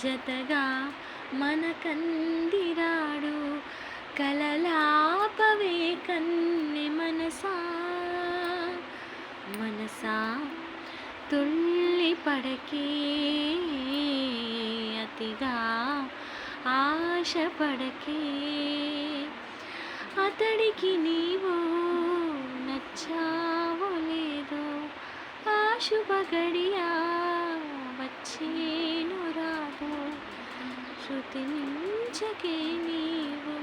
జతగా మనకందిరాడు కలలాపవే కన్నె మనసా మనసా తుళ్ళి పడకే అతిగా ఆశపడకే అతడికి నీవు నచ్చావో లేదో ఆ శుభ గడియా వచ్చేను రాదో శృతి మించకే నీవు